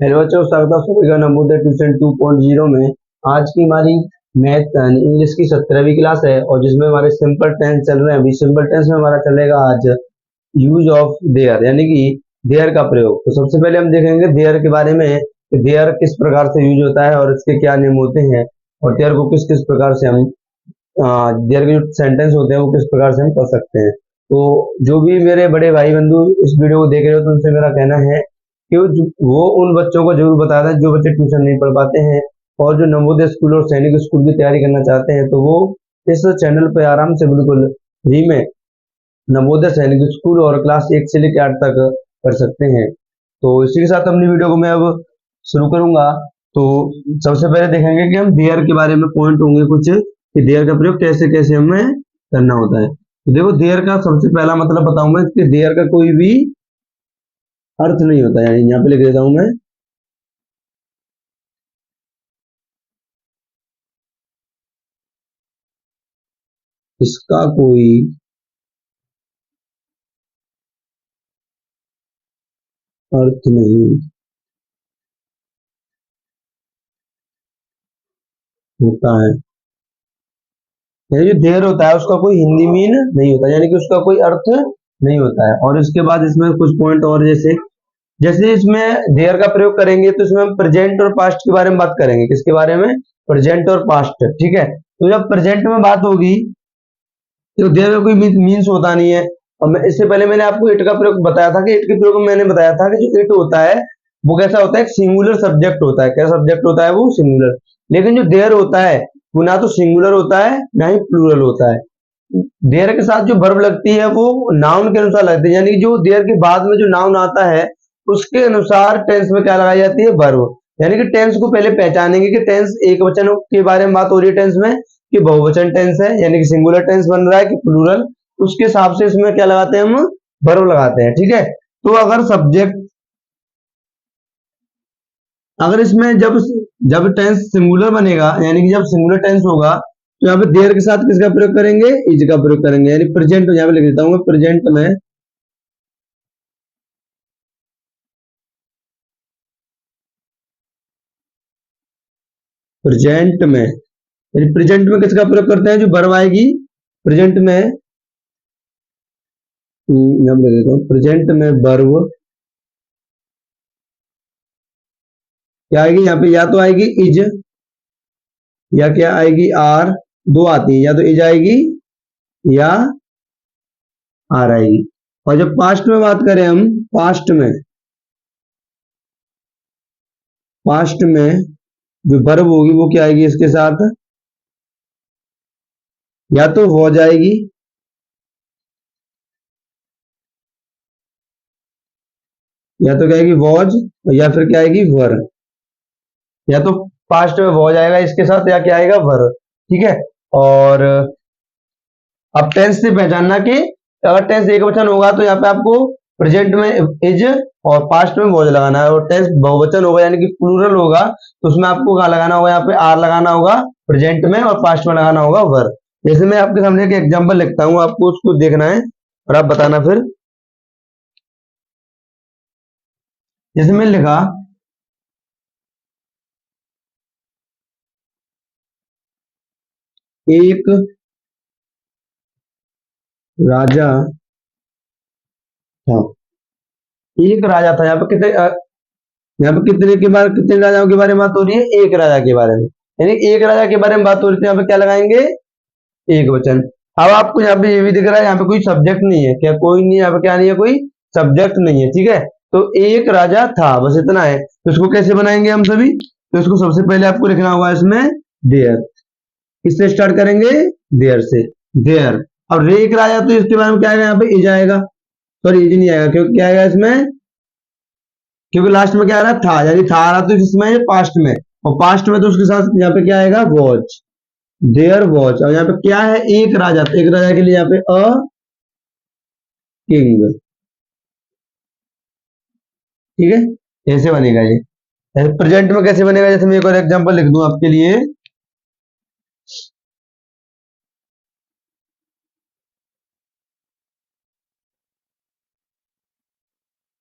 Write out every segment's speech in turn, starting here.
Hello बच्चों, स्वागत है सभी का नवोदय ट्यूशन 2.0 में। आज की हमारी मैथ यानी इंग्लिश की 17वीं क्लास है और जिसमें हमारे सिंपल टेंस चल रहे हैं। अभी सिंपल टेंस में हमारा चलेगा आज यूज ऑफ देयर, यानी कि देयर का प्रयोग। तो सबसे पहले हम देखेंगे देयर के बारे में कि देयर किस प्रकार से यूज होता है और इसके क्या नियम होते हैं और देयर को किस किस प्रकार से हम देयर के जो सेंटेंस होते हैं वो किस प्रकार से हम कर सकते हैं। तो जो भी मेरे बड़े भाई बंधु इस वीडियो को देख रहे हो तो उनसे मेरा कहना है कि वो उन बच्चों को जरूर बता दें जो बच्चे ट्यूशन नहीं पढ़ पाते हैं और जो नवोदय स्कूल और सैनिक स्कूल की तैयारी करना चाहते हैं, तो वो इस चैनल पर आराम से बिल्कुल फ्री में नवोदय सैनिक स्कूल और क्लास 1 से लेकर 8 तक कर सकते हैं। तो इसी के साथ अपनी वीडियो को मैं अब शुरू करूंगा। तो सबसे पहले देखेंगे कि हम देयर के बारे में पॉइंट होंगे कुछ कि देयर का प्रयोग कैसे कैसे हमें करना होता है। तो देखो, देयर का सबसे पहला मतलब बताऊंगा कि देयर का कोई भी अर्थ नहीं होता है। यहाँ पे लिख देता हूं मैं, इसका कोई अर्थ नहीं होता है। यानी जो देयर होता है उसका कोई हिंदी मीन नहीं होता, यानी कि उसका कोई अर्थ नहीं होता है। और इसके बाद इसमें कुछ पॉइंट और, जैसे जैसे इसमें देयर का प्रयोग करेंगे तो इसमें हम प्रेजेंट और पास्ट के बारे में बात करेंगे। किसके बारे में? प्रेजेंट और पास्ट। ठीक है, तो जब प्रेजेंट में बात होगी तो देयर का कोई मीन्स होता नहीं है। और इससे पहले मैंने आपको इट का प्रयोग बताया था कि इट के प्रयोग में मैंने बताया था कि जो इट होता है वो कैसा होता है, एक सिंगुलर सब्जेक्ट होता है। कैसा सब्जेक्ट होता है वो? सिंगुलर। लेकिन जो देयर होता है वो ना तो सिंगुलर होता है ना ही प्लूरल होता है। देयर के साथ जो वर्ब लगती है वो नाउन के अनुसार लगती है, यानी कि जो देयर के बाद में जो नाउन आता है उसके अनुसार टेंस में क्या लगाई जाती है? वर्ब। यानी कि टेंस को पहले पहचानेंगे कि टेंस एक वचन के बारे में बात हो रही है टेंस में, कि बहुवचन टेंस है यानी कि सिंगुलर टेंस बन रहा है कि प्लूरल। उसके हिसाब से इसमें क्या लगाते हैं? हम वर्ब लगाते हैं। ठीक है, तो अगर सब्जेक्ट, अगर इसमें जब जब टेंस सिंगुलर बनेगा यानी कि जब सिंगुलर टेंस होगा तो यहाँ पे देयर के साथ किसका प्रयोग करेंगे? इज का प्रयोग करेंगे। यानी प्रेजेंट, यहाँ पे लिख देता हूँ मैं, प्रेजेंट में किसका प्रयोग करते हैं? जो वर्ब आएगी प्रेजेंट में, यहाँ पे लिख देता हूँ, प्रेजेंट में वर्ब क्या आएगी? यहाँ पे या तो आएगी इज या क्या आएगी? आर। दो आती है, या तो इज आएगी या आर आएगी। और जब पास्ट में बात करें हम, पास्ट में पास्ट में जो वर्ब होगी वो क्या आएगी इसके साथ? या तो हो जाएगी या तो क्या आएगी? वॉज, या फिर क्या आएगी? वर। या तो पास्ट में वॉज आएगा इसके साथ या क्या आएगा? वर। ठीक है, और अब टेंस से पहचानना कि अगर टेंस एक वचन होगा तो यहाँ पे आपको प्रेजेंट में इज और पास्ट में वॉज लगाना है, और टेंस बहुवचन होगा यानी कि प्लूरल होगा तो उसमें आपको क्या लगाना होगा? यहाँ पे आर लगाना होगा प्रेजेंट में और पास्ट में लगाना होगा वर। जैसे मैं आपके सामने एक एग्जांपल लिखता हूँ, आपको उसको देखना है और आप बताना फिर। जैसे मैंने लिखा, एक राजा था। एक राजा था, यहाँ पे कितने यहाँ पे कितने के बारे, कितने राजाओं के बारे में बात हो रही है? एक राजा के बारे में। यानी एक राजा के बारे में बात हो रही है, तो यहाँ पे क्या लगाएंगे? एक वचन। अब आपको यहाँ पे ये भी दिख रहा है, यहाँ पे कोई सब्जेक्ट नहीं है। क्या कोई नहीं? यहाँ पे क्या नहीं है? कोई सब्जेक्ट नहीं है। ठीक है, तो एक राजा था, बस इतना है। तो इसको कैसे बनाएंगे हम सभी? तो इसको सबसे पहले आपको लिखना होगा इसमें देयर। किससे स्टार्ट करेंगे? देयर से। देयर। अब एक राजा, तो इसके बारे में क्या आएगा? यहाँ पे इज आएगा। सॉरी, इज नहीं आएगा, क्योंकि क्या आएगा इसमें? क्योंकि लास्ट में क्या आ रहा है? था, यानी था आ रहा तो इसमें पास्ट में, और पास्ट में तो उसके साथ यहाँ पे क्या आएगा? वॉच। There watch. और यहाँ पे क्या है? एक राजा, तो एक राजा के लिए यहाँ पे अ किंग। ठीक है, ऐसे बनेगा ये। प्रेजेंट में कैसे बनेगा? जैसे मैं एक और एग्जांपल लिख दूं आपके लिए।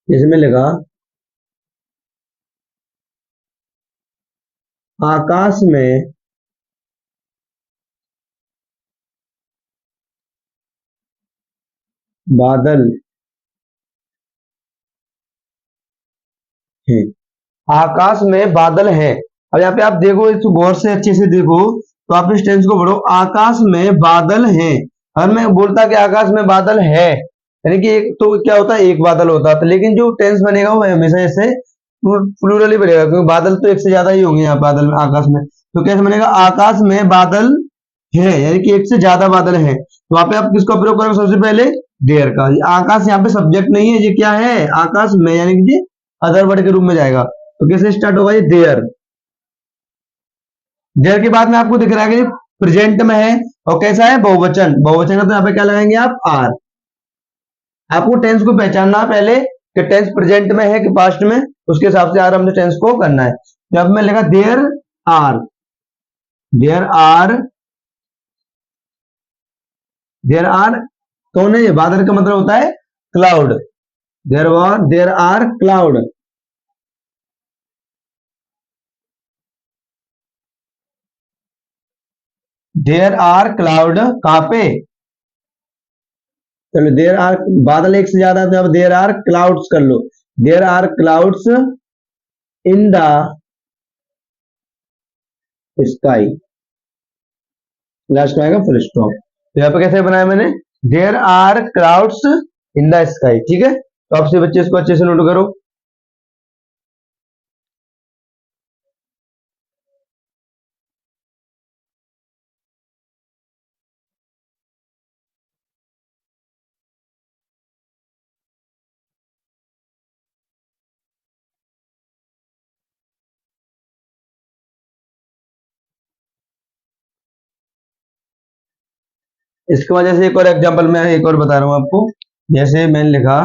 जैसे मैं लिखा, आकाश में बादल है। आकाश में बादल है। अब यहाँ पे आप देखो, इसको गौर से अच्छे से देखो, तो आप इस टेंस को पढ़ो, आकाश में बादल हैं। अगर मैं बोलता कि आकाश में बादल है, यानी कि एक तो क्या होता है, एक बादल होता था, लेकिन जो टेंस बनेगा वो हमेशा ऐसे प्लूरल ही बनेगा, क्योंकि बादल तो एक से ज्यादा ही होंगे यहाँ बादल में, आकाश में। तो कैसे बनेगा, आकाश में बादल है, यानी कि एक से ज्यादा बादल है। तो वहां पे आप किसका प्रयोग करोगे, सबसे पहले देयर का। आकाश यहाँ पे सब्जेक्ट नहीं है, ये क्या है, आकाश में, यानी कि ये अदर वर्ड के रूप में जाएगा। तो कैसे स्टार्ट होगा, ये देयर। देयर के बाद में आपको दिख रहा है कि प्रेजेंट में है, और कैसा है, बहुवचन। बहुवचन है तो यहाँ पे क्या लगाएंगे आप, आर। आपको टेंस को पहचानना है पहले कि टेंस प्रेजेंट में है कि पास्ट में, उसके हिसाब से आर हमने टेंस को करना है। जब मैं लिखा there are, there are, there are कौन है, ये बादल का मतलब होता है cloud. There are cloud. There are cloud कहां पे, चलो देयर आर, बादल एक से ज्यादा, तो अब देयर आर क्लाउड्स कर लो। There are clouds in the sky, last में आएगा फुल स्टॉप। तो यहाँ पे कैसे बनाया मैंने, there are clouds in the sky, ठीक है। तो आपसे बच्चे इसको अच्छे से नोट करो। इसकी वजह से एक और एग्जांपल मैं एक और बता रहा हूं आपको। जैसे मैंने लिखा,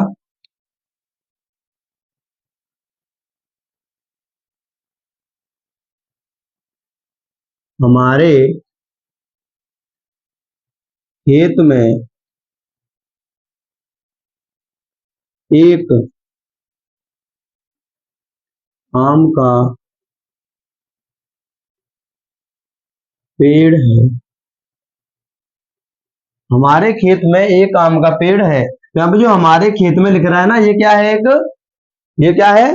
हमारे खेत में एक आम का पेड़ है। हमारे खेत में एक आम का पेड़ है। तो यहाँ पे जो हमारे खेत में लिख रहा है ना, ये क्या है, एक, ये क्या है,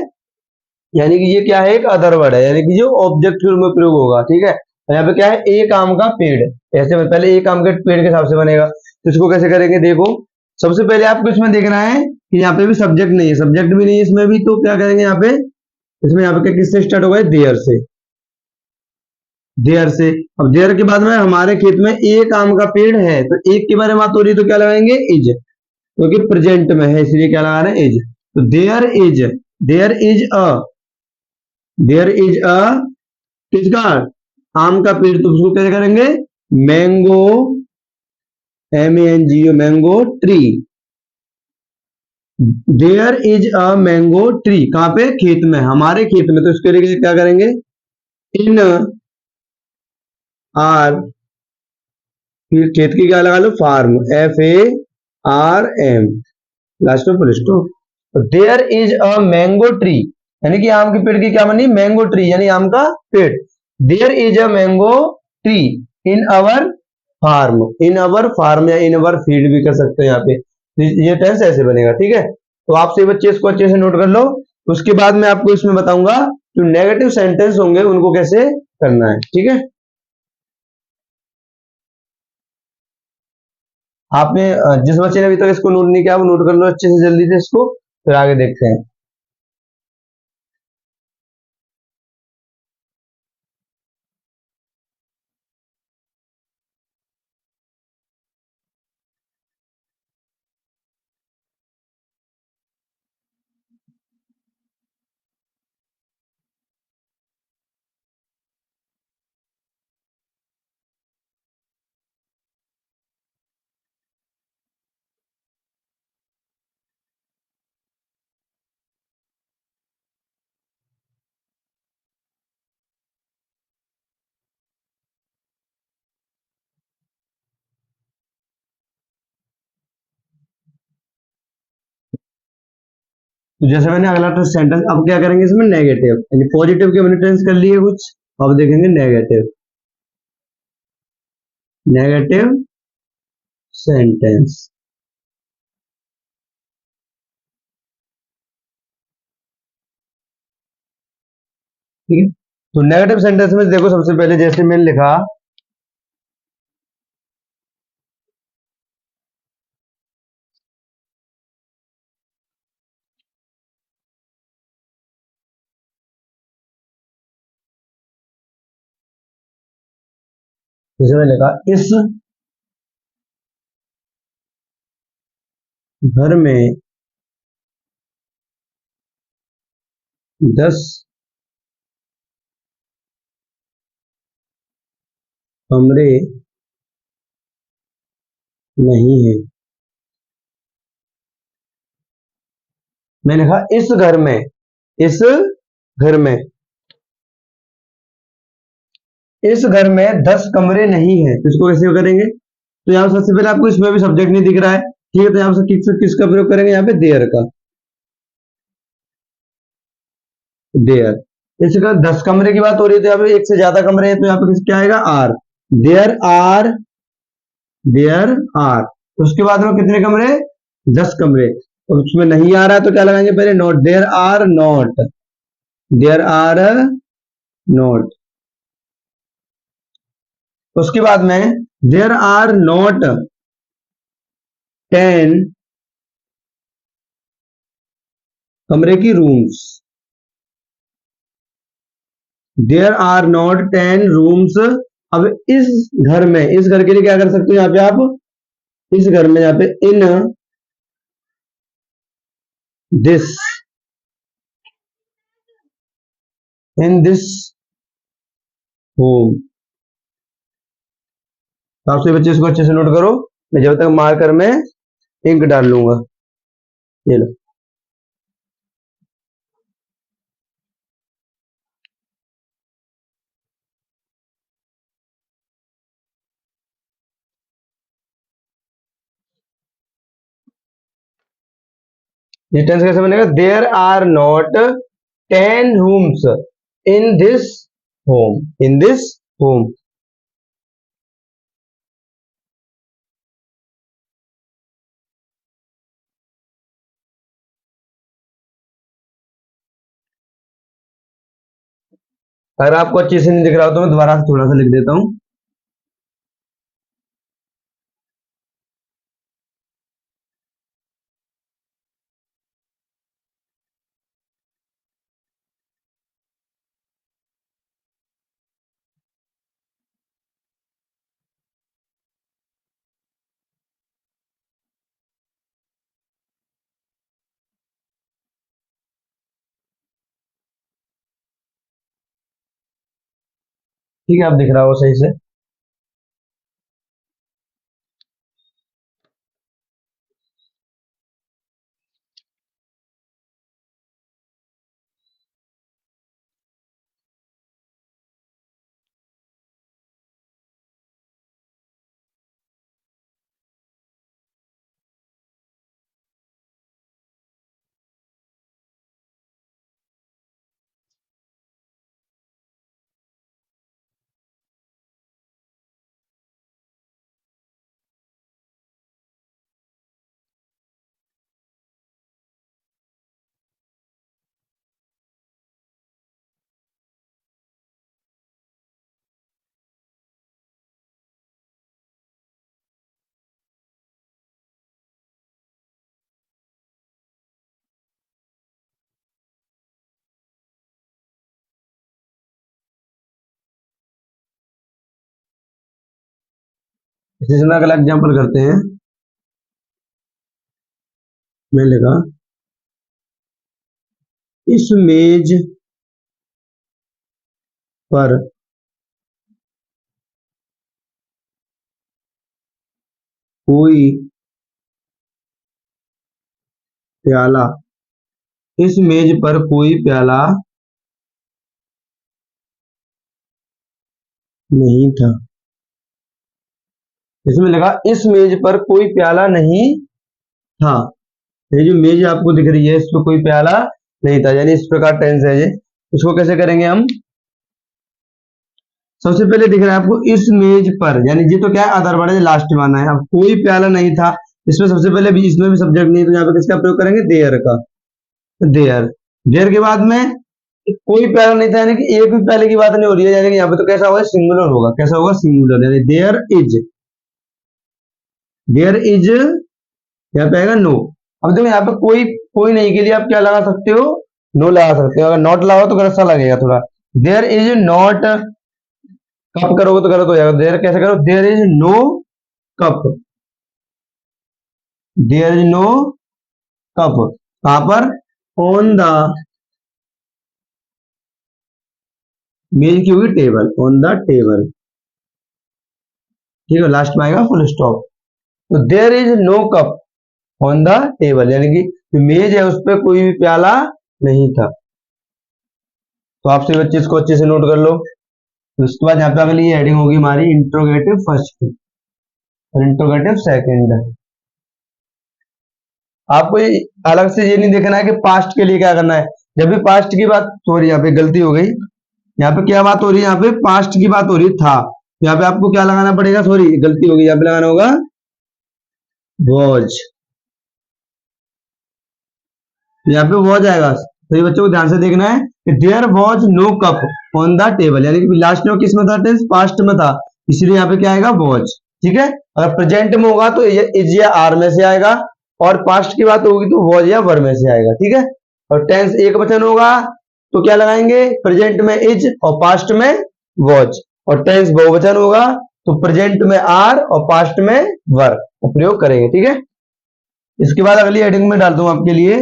यानी कि ये क्या है, एक अदर वर्ड है, यानी कि जो ऑब्जेक्ट के रूप में प्रयोग होगा, ठीक है। तो यहाँ पे क्या है, एक आम का पेड़। ऐसे में पहले एक आम के पेड़ के हिसाब से बनेगा। तो इसको कैसे करेंगे, देखो, सबसे पहले आपको इसमें देखना है कि यहाँ पे भी सब्जेक्ट नहीं है, सब्जेक्ट भी नहीं है इसमें भी, तो क्या करेंगे यहाँ पे, इसमें यहाँ पे किससे स्टार्ट होगा, देयर से। देयर से। अब देयर के बाद में हमारे खेत में एक आम का पेड़ है, तो एक के बारे में बात हो रही है, तो क्या लगाएंगे, इज, क्योंकि प्रेजेंट में है इसलिए क्या लगा रहे हैं, इज। तो there is, there is a, there is a, किसका, आम का पेड़। तो उसको कैसे करेंगे, mango, M A N G O, mango tree. There is a mango tree, कहां पे, खेत में, हमारे खेत में। तो इसके लिए क्या करेंगे, इन आर, फिर खेत की क्या लगा लो, farm, F A R M, last में full stop. There is a mango tree, यानी कि आम के पेड़ की क्या बनी, मैंगो ट्री, यानी आम का पेड़। There is a mango tree in our farm, in our farm या इन अवर फील्ड भी कर सकते हैं यहाँ पे। तो ये टेंस ऐसे बनेगा, ठीक है। तो आपसे बच्चे इसको अच्छे से नोट कर लो। उसके बाद मैं आपको इसमें बताऊंगा जो नेगेटिव सेंटेंस होंगे उनको कैसे करना है, ठीक है। आपने जिस बच्चे ने अभी तक इसको नोट नहीं किया वो नोट कर लो अच्छे से जल्दी से इसको, फिर आगे देखते हैं। तो जैसे मैंने अगला सेंटेंस, अब क्या करेंगे इसमें, नेगेटिव, यानी पॉजिटिव के मैंने टेंस कर लिए कुछ, अब देखेंगे नेगेटिव, नेगेटिव सेंटेंस। ठीक है, तो नेगेटिव सेंटेंस में देखो सबसे पहले जैसे मैंने लिखा, जैसे मैंने लिखा इस घर में 10 कमरे नहीं है। मैंने कहा इस घर में, इस घर में, इस घर में 10 कमरे नहीं है, तो इसको कैसे करेंगे? तो यहां सबसे पहले आपको इसमें भी सब्जेक्ट नहीं दिख रहा है, ठीक है, तो यहां से किसका प्रयोग करेंगे? यहाँ पे देयर का, देयर। इसका 10 कमरे की बात हो रही है तो यहाँ पे एक से ज्यादा कमरे हैं, तो यहाँ पे क्या आएगा? Are, there are, there are. उसके बाद में कितने कमरे? 10 कमरे। और उसमें नहीं आ रहा है तो क्या लगाएंगे? पहले not, there are not, there are not. उसके बाद में देयर आर नॉट 10 कमरे की rooms, there are not 10 rooms. अब इस घर में, इस घर के लिए क्या कर सकते हो? यहाँ पे आप इस घर में, यहाँ पे in this, in this home. तो आपसे बच्चे इसको अच्छे से नोट करो, मैं जब तक मार्कर में इंक डाल लूंगा। ये लो, ये टेंस कैसे बनेगा? There are not 10 rooms in this home, in this home. अगर आपको अच्छे से नहीं दिख रहा हो तो मैं दोबारा से थोड़ा सा लिख देता हूँ। ठीक है, आप दिख रहा हो सही से। इसी से अगला एग्जाम्पल करते हैं। मैं लिखा इस मेज पर कोई प्याला, इस मेज पर कोई प्याला नहीं था। इसमें लगा इस मेज पर कोई प्याला नहीं था। ये जो मेज आपको दिख रही है इस पर कोई प्याला नहीं था, यानी इस प्रकार टेंस है ये। इसको कैसे करेंगे हम? सबसे पहले दिख रहा है आपको इस मेज पर, यानी ये तो क्या है अदर वर्ड है, लास्ट में आना है। अब कोई प्याला नहीं था, इसमें सबसे पहले भी इसमें भी सब्जेक्ट नहीं, तो यहाँ पे किसका प्रयोग करेंगे, देयर का। देयर, देयर के बाद में कोई प्याला नहीं था, यानी कि एक भी प्याले की बात नहीं हो रही है, यानी कि यहाँ पे तो कैसा होगा, सिंगुलर होगा। कैसा होगा, सिंगुलर, यानी देयर इज, देयर इज, यहाँ पे आएगा नो। अब देखो यहाँ पे कोई कोई नहीं के लिए आप क्या लगा सकते हो, नो लगा सकते हो। अगर नॉट लगाओ तो गलत सा लगेगा थोड़ा। देयर इज नॉट, कप करोगे तो गलत हो जाएगा। देयर कैसे करो, there is no cup, there is no cup, कहां पर, ऑन द, मेज की होगी टेबल, ऑन द टेबल, ठीक है, लास्ट में आएगा फुल स्टॉप। तो there is no cup on the table, यानी कि जो मेज है उस पर कोई भी प्याला नहीं था। तो आप सभी बच्चे इसको अच्छे से नोट कर लो। उसके बाद यहाँ पे अगली हेडिंग होगी हमारी इंट्रोगेटिव फर्स्ट और इंट्रोगेटिव सेकंड। आपको ये अलग से ये नहीं देखना है कि पास्ट के लिए क्या करना है। जब भी पास्ट की बात, सॉरी यहाँ पे गलती हो गई, यहाँ पे क्या बात हो रही है, यहाँ पे पास्ट की बात हो रही था, यहाँ पे आपको क्या लगाना पड़ेगा, सॉरी गलती हो गई, यहाँ पे लगाना होगा वॉज, यहाँ पे वॉज आएगा। तो ये बच्चों को ध्यान से देखना है कि there was no cup on the table, यानी कि लास्ट में किस में था, टेंस पास्ट में था, इसलिए यहाँ पे क्या आएगा, वॉज। ठीक है, अगर प्रेजेंट में होगा तो इज या आर में से आएगा, और पास्ट की बात होगी तो वॉज या वर में से आएगा। ठीक है, और टेंस एक वचन होगा तो क्या लगाएंगे, प्रेजेंट में इज और पास्ट में वॉज, और टेंस बहुवचन होगा तो प्रेजेंट में आर और पास्ट में वर प्रयोग करेंगे। ठीक है, इसके बाद अगली हेडिंग में डालता हूं आपके लिए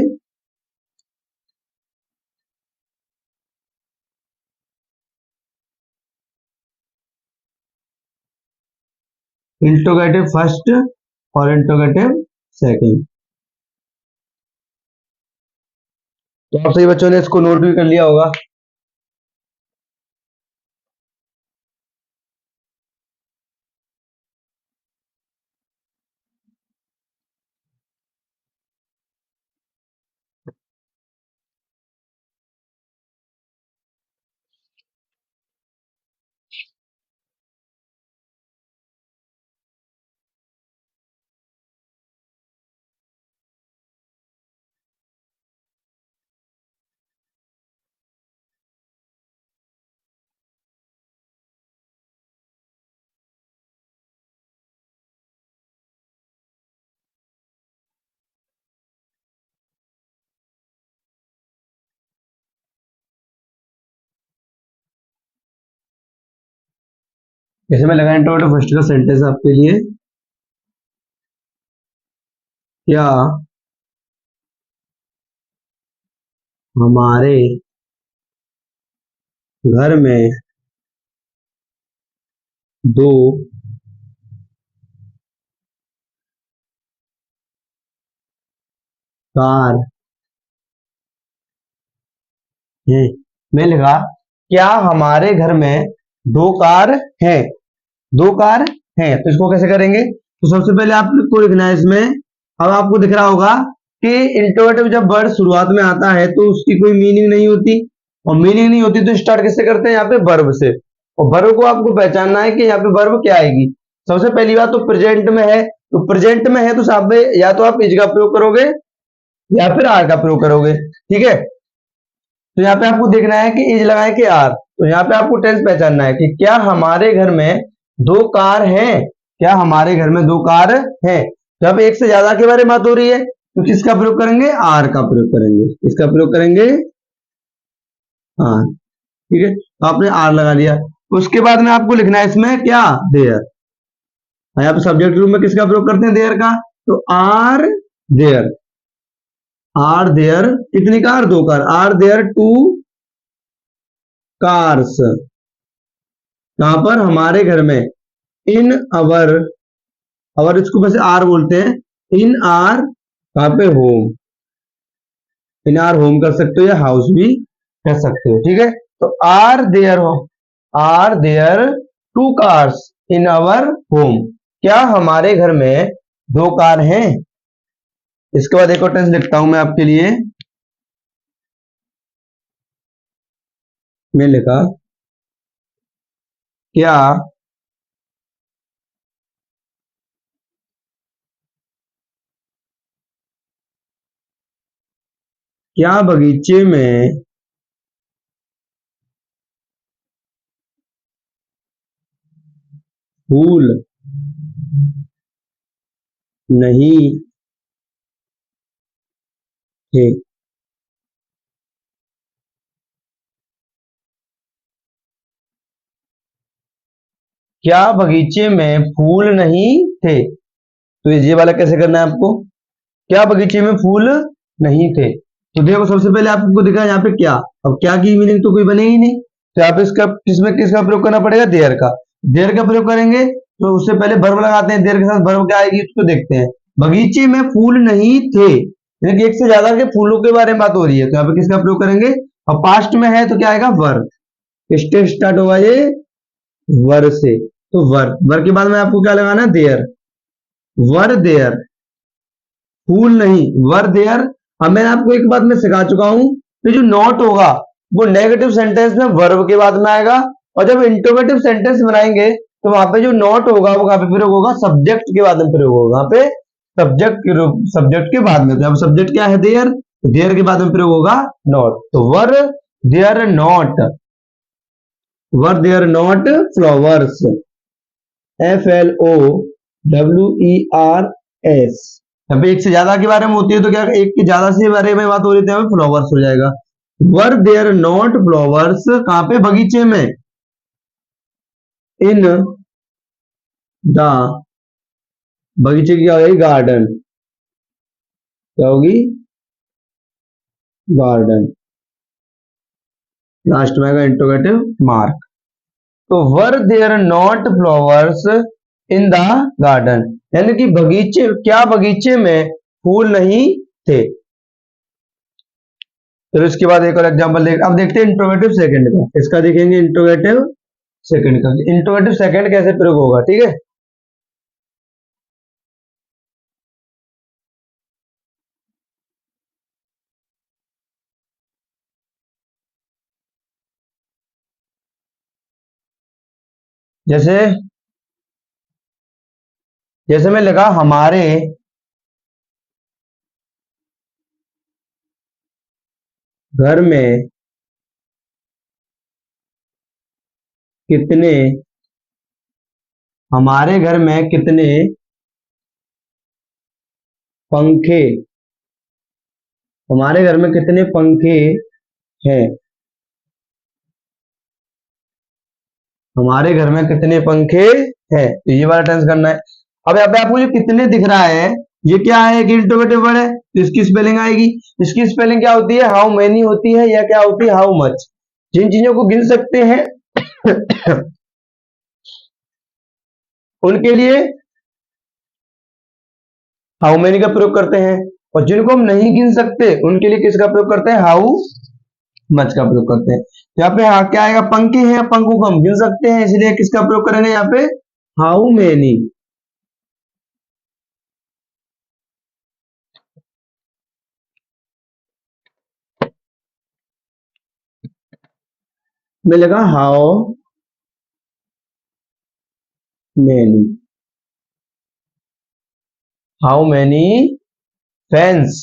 इंट्रोगेटिव फर्स्ट और इंट्रोगेटिव सेकंड। तो आप सभी बच्चों ने इसको नोट भी कर लिया होगा। जैसे मैं लगा इंट्रोगेटिव फर्स्ट का सेंटेंस आपके लिए, क्या हमारे घर में दो कार हैं। मैं लिखा क्या हमारे घर में दो कार हैं, दो कार हैं, तो इसको कैसे करेंगे, तो सबसे पहले आपको लिखना है इसमें। अब आपको दिख रहा होगा कि इंट्रोगेटिव जब वर्ड शुरुआत में आता है तो उसकी कोई मीनिंग नहीं होती, और मीनिंग नहीं होती तो स्टार्ट किससे करते हैं, यहाँ पे वर्ब से। और वर्ब को आपको पहचानना है कि यहाँ पे वर्ब क्या आएगी। सबसे पहली बात तो प्रेजेंट में है, तो प्रेजेंट में है तो साहब या तो आप इज का प्रयोग करोगे या फिर आर का प्रयोग करोगे। ठीक है, तो यहाँ पे आपको देखना है कि इज लगाए कि आर, तो यहाँ पे आपको टेंस पहचानना है कि क्या हमारे घर में दो कार हैं, क्या हमारे घर में दो कार हैं। जब एक से ज्यादा के बारे में बात हो रही है तो किसका प्रयोग करेंगे, आर का प्रयोग करेंगे, इसका प्रयोग करेंगे आर। ठीक है, तो आपने आर लगा दिया। उसके बाद में आपको लिखना है इसमें क्या, देयर। यहाँ पे सब्जेक्ट रूप में किसका प्रयोग करते हैं, देयर का, तो आर देयर, आर देयर कितनी कार, दो car, are there two cars, कहां पर, हमारे घर में, इन अवर, अवर इसको वैसे आर बोलते हैं, इन आर कहां पे, होम, इन आर होम कर सकते हो या हाउस भी कर सकते हो। ठीक है, तो are there two cars in our home, क्या हमारे घर में दो कार हैं। इसके बाद एक और टेंस लिखता हूं मैं आपके लिए, मैं लिखा क्या क्या बगीचे में फूल नहीं थे? क्या बगीचे में फूल नहीं थे? तो ये वाला कैसे करना है आपको? क्या बगीचे में फूल नहीं थे? तो देखो सबसे पहले आपको दिखा यहाँ पे क्या, अब क्या की मीनिंग तो कोई बनेगी नहीं, तो यहाँ पे इसका किसमें किसका प्रयोग करना पड़ेगा? देयर का। देयर का प्रयोग करेंगे तो उससे पहले वर्ब लगाते हैं, देयर के साथ वर्ब क्या आएगी उसको देखते हैं। बगीचे में फूल नहीं थे, यानी कि एक से ज्यादा के फूलों के बारे में बात हो रही है, तो यहाँ पे किसका प्रयोग करेंगे? और पास्ट में है तो क्या आएगा? वर। किससे स्टार्ट होगा ये? वर से। तो वर, वर के बाद में आपको क्या लगाना है? देयर। वर देयर, फूल नहीं, वर देयर। अब मैंने आपको एक बात मैं सिखा चुका हूं कि जो नॉट होगा वो नेगेटिव सेंटेंस में वर्ब के बाद में आएगा, और जब इंटरोगेटिव सेंटेंस बनाएंगे तो वहां पे जो नॉट होगा वो कहां पे प्रयोग होगा? सब्जेक्ट के बाद में प्रयोग होगा, वहां पे सब्जेक्ट के बाद में। तो अब सब्जेक्ट क्या है? देयर, तो देयर के बाद में प्रयोग होगा नॉट। तो were there not, were there not flowers, FLOWERS। यहाँ पे एक से ज्यादा के बारे में होती है तो क्या एक के ज्यादा से बारे में बात हो रही है, फ्लावर्स हो जाएगा। वर देयर नॉट फ्लावर्स, कहां पे? बगीचे में। इन द, बगीचे की क्या होगी? गार्डन। क्या होगी? गार्डन। लास्ट में आएगा इंट्रोगेटिव मार्क। तो were there not flowers in the garden, यानी कि बगीचे, क्या बगीचे में फूल नहीं थे? फिर उसके बाद एक और एग्जांपल देख, अब देखते हैं इंट्रोगेटिव सेकंड का। इसका देखेंगे इंट्रोगेटिव सेकंड का, इंट्रोगेटिव सेकंड कैसे प्रयोग होगा, ठीक है। जैसे जैसे मैं लिखा हमारे घर में कितने, हमारे घर में कितने पंखे, हमारे घर में कितने पंखे हैं, हमारे घर में कितने पंखे हैं, तो ये वाला टेंस करना है। अब यहाँ पे आपको जो कितने दिख रहा है ये क्या है? एक इंट्रोगेटिव वर्ड है, तो इसकी स्पेलिंग आएगी। इसकी स्पेलिंग क्या होती है? हाउ मेनी होती है, या क्या होती है? How much. जिन चीजों को गिन सकते हैं उनके लिए हाउ मेनी का प्रयोग करते हैं, और जिनको हम नहीं गिन सकते उनके लिए किसका प्रयोग करते हैं? हाउ मच का प्रयोग करते हैं। तो यहाँ पे हाँ क्या आएगा? पंखे हैं, पंखों को हम गिन सकते हैं, इसलिए किसका प्रयोग करेंगे यहाँ पे? How many. मिलेगा how many, how many fans.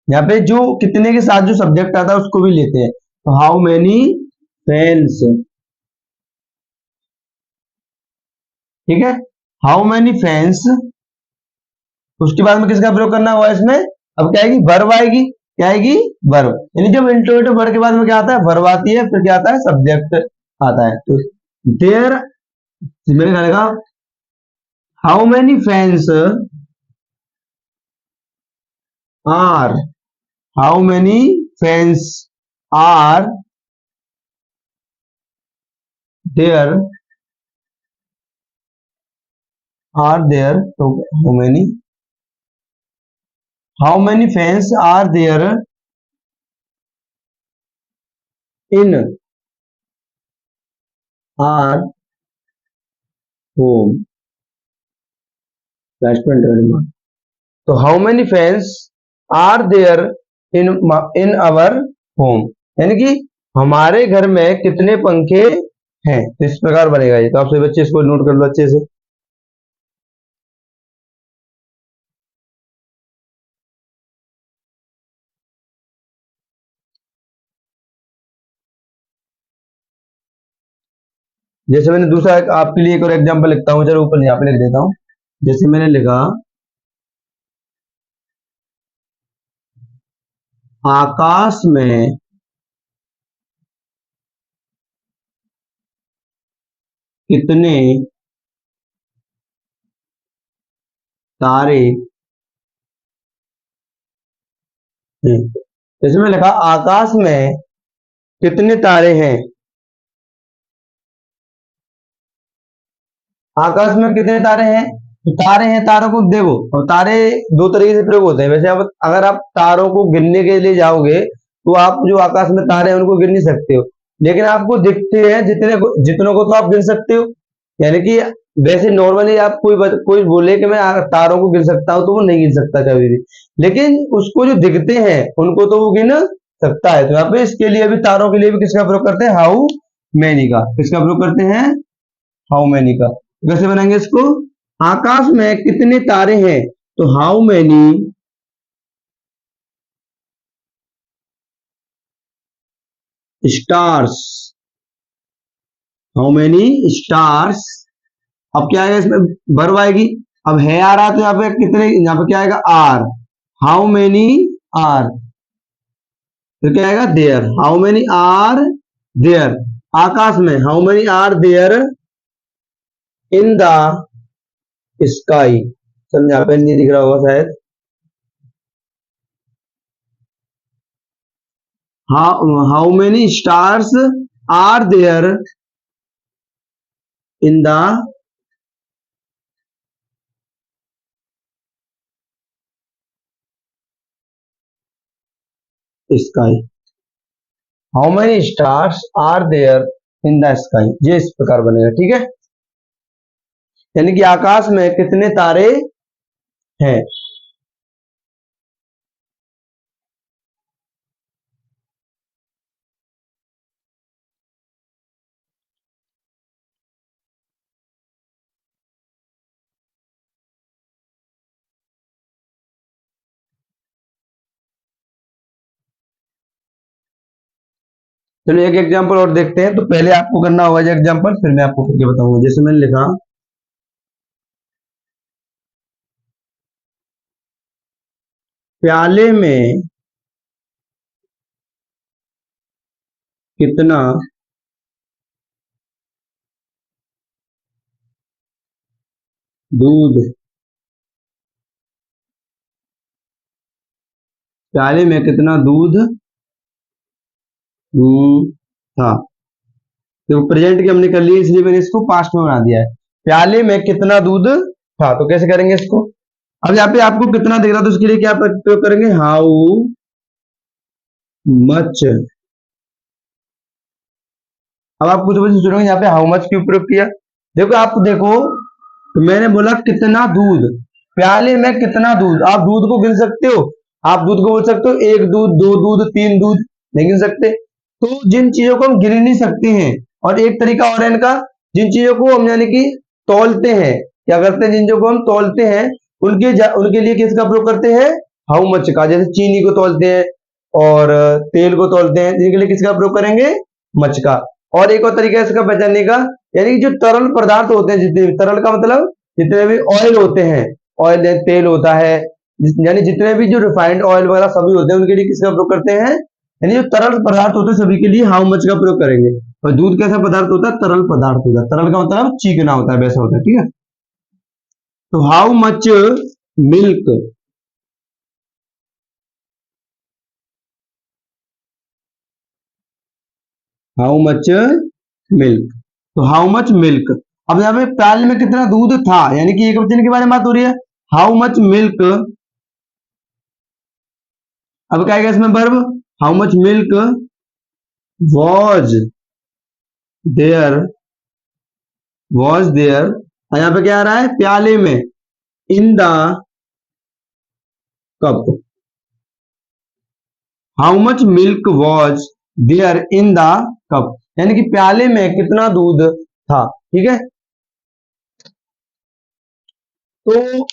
यहाँ पे जो कितने के साथ जो सब्जेक्ट आता है उसको भी लेते हैं, तो हाउ मैनी फैंस, ठीक है। हाउ मैनी फैंस, उसके बाद में किसका प्रयोग करना हुआ इसमें? अब क्या आएगी? वर्ब आएगी। क्या आएगी? वर्ब। यानी जब इंट्रोगेटिव वर्ड के बाद में क्या आता है? वर्ब आती है, फिर क्या आता है? सब्जेक्ट आता है। तो देयर, मैंने कहा लगा how many fans are, how many fans are there, are there, तो how many fans are there in our home, restaurant. तो how many fans are there in in our home, यानी कि हमारे घर में कितने पंखे हैं। तो इस प्रकार बनेगा ये। तो आप सभी बच्चे इसको नोट कर लो अच्छे से। जैसे मैंने दूसरा आपके लिए एक और एग्जांपल लिखता हूँ, चलो ऊपर यहाँ पे लिख देता हूँ। जैसे मैंने लिखा आकाश में कितने तारे हैं। जैसे मैंने लिखा आकाश में कितने तारे हैं। आकाश में कितने तारे हैं, तो तारे हैं, तारों को देखो। और तारे दो तरीके से प्रयोग होते हैं वैसे। अब अगर आप तारों को गिनने के लिए जाओगे तो आप जो आकाश में तारे हैं उनको गिन नहीं सकते हो, लेकिन आपको दिखते हैं जितनों को तो आप गिन सकते हो। यानी कि वैसे नॉर्मली आप कोई बोले कि मैं तारों को गिन सकता हूं, तो वो नहीं गिन सकता कभी भी, लेकिन उसको जो दिखते हैं उनको तो वो गिन सकता है। तो यहाँ पे इसके लिए भी, तारों के लिए भी किसका प्रयोग करते हैं, हाउ मैनी का। किसका प्रयोग करते हैं, हाउ मैनी का। कैसे बनाएंगे इसको, आकाश में कितने तारे हैं, तो how many stars, how many stars. अब क्या आएगा इसमें, वर्ब आएगी। अब है आ रहा तो यहाँ पे कितने, यहाँ पे क्या आएगा, आर। हाउ मैनी आर, तो क्या आएगा, there. How many are there, आकाश में। How many are there in the sky. समझ यहाँ पे नहीं दिख रहा होगा शायद। How many stars are there in the sky. How many stars are there in the sky, ये इस प्रकार बनेगा। ठीक है, यानी कि आकाश में कितने तारे हैं। चलो एक एग्जांपल और देखते हैं। तो पहले आपको करना होगा जो एग्जांपल, फिर मैं आपको करके बताऊंगा। जैसे मैंने लिखा प्याले में कितना दूध, प्याले में कितना दूध था। तो प्रेजेंट की हमने कर ली, इसलिए मैंने इसको पास्ट में बना दिया है। प्याले में कितना दूध था, तो कैसे करेंगे इसको। अब यहाँ पे आपको कितना दिख रहा, तो उसके लिए क्या प्रयोग करेंगे, हाउ मच। अब आप कुछ बच्चे सुनोगे यहाँ पे हाउ मच क्यों प्रयोग किया। देखो, आप देखो, तो मैंने बोला कितना दूध, प्याले में कितना दूध। आप दूध को गिन सकते हो, आप दूध को बोल सकते हो एक दूध, दो दूध, तीन दूध, नहीं गिन सकते। तो जिन चीजों को हम गिन नहीं सकते हैं, और एक तरीका और है इनका, जिन चीजों को हम यानी कि तौलते हैं, क्या करते हैं, जिन चीजों को हम तौलते हैं उनके लिए किसका प्रयोग करते हैं, हाउ मच का। जैसे चीनी को तौलते हैं और तेल को तौलते हैं, जिनके लिए किसका प्रयोग करेंगे, मच का। और एक और तरीका है इसका पहचानने का, यानी कि जो तरल पदार्थ होते हैं, जितने तरल का मतलब जितने भी ऑयल होते हैं, ऑयल तेल होता है, यानी जितने भी जो रिफाइंड ऑयल वगैरह सभी होते हैं, उनके लिए किसका प्रयोग करते हैं, यानी जो तरल पदार्थ होते हैं सभी के लिए हाउ मच का प्रयोग करेंगे। और दूध कैसा पदार्थ होता है, तरल पदार्थ होता है। तरल का मतलब चीकना होता है, वैसा होता है। ठीक है, तो how much milk, how much milk, तो हाउ मच मिल्क। अब यहाँ पे प्याले में कितना दूध था, यानी कि एक वचन के बारे में बात हो रही है, हाउ मच मिल्क। अब क्या आएगा इसमें verb, how much milk was there, was there. और यहाँ पे क्या आ रहा है, प्याले में, in the cup. How much milk was there in the cup, यानी कि प्याले में कितना दूध था। ठीक है, तो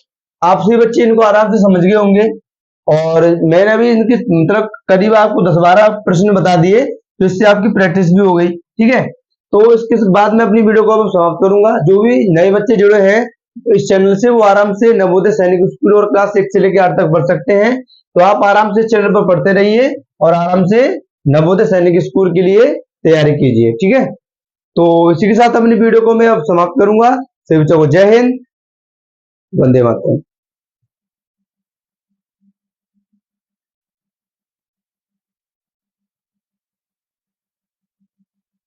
आप सभी बच्चे इनको आराम से समझ गए होंगे, और मैंने अभी इनके मतलब करीब आपको 10-12 प्रश्न बता दिए, तो इससे आपकी प्रैक्टिस भी हो गई। ठीक है, तो इसके बाद मैं अपनी वीडियो को अब समाप्त करूंगा। जो भी नए बच्चे जुड़े हैं तो इस चैनल से वो आराम से नवोदय सैनिक स्कूल और क्लास 1 से लेकर 8 तक पढ़ सकते हैं। तो आप आराम से इस चैनल पर पढ़ते रहिए और आराम से नवोदय सैनिक स्कूल के लिए तैयारी कीजिए। ठीक है, तो इसी के साथ अपनी वीडियो को मैं अब समाप्त करूंगा। सभी बच्चों को जय हिंद, वंदे मातरम।